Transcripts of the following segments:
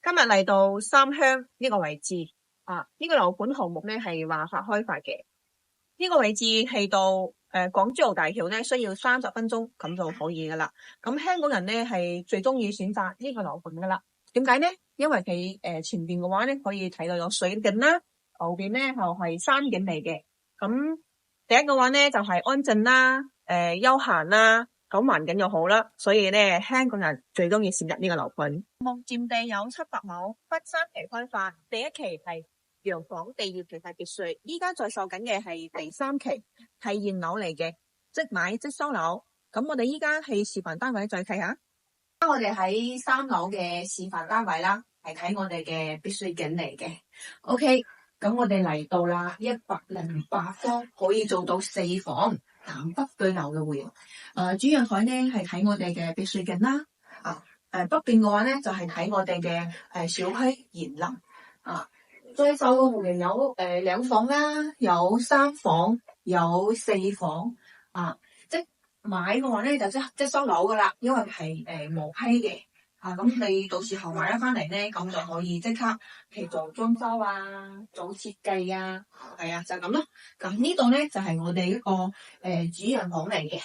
今日嚟到三鄉呢個位置呢個樓盤項目咧係華發開發嘅。呢個位置係到港珠澳大橋咧需要30分鐘咁就可以噶啦。咁香港人咧係最中意選擇呢個樓盤噶啦。點解咧？因為佢前邊嘅話咧可以睇到有水景啦，後邊咧就係山景嚟嘅。咁第一個話咧就係安靜啦，休閒啦，咁環境又好啦，所以咧香港人最中意選擇呢個樓盤。目佔地有700畝，分3期開發，第一期係洋房地業其實別墅，依家在售緊嘅係第3期，係現樓嚟嘅，即買即收樓。咁我哋依家係示範單位再睇下。我哋喺3樓嘅示範單位啦，係睇我哋嘅別墅景嚟嘅。OK， 咁我哋嚟到啦，108方可以做到4房，南北對流嘅會。主陽台咧係睇我哋嘅別墅景啦。北邊嘅話咧就係睇我哋嘅小區園林。再售嘅戶型有2房啦，有3房，有4房。即買嘅話咧就即收樓噶啦，因為係無批嘅。咁你到時候買咗翻嚟咧，咁就可以即刻譬如做裝修做設計係就咁咯。咁呢度咧就係我哋一個主陽房嚟嘅。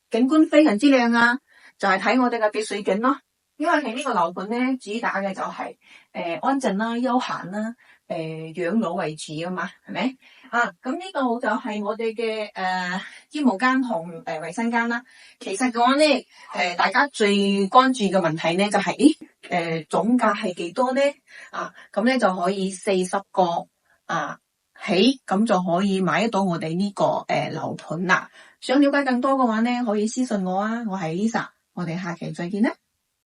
景觀非常之靚就係睇我哋嘅別墅景咯。因為喺呢個樓盤咧，主打嘅就係安靜啦、休閒啦、養老為主噶嘛，係咪？咁呢度就係我哋嘅衣帽間同衛生間啦。其實嘅話咧，大家最關注嘅問題咧就係總價係幾多咧？咁咧就可以40個起，咁就可以買得到我哋呢個樓盤啦。想了解更多嘅話咧，可以私信我我係 Lisa，我哋下期再見啦。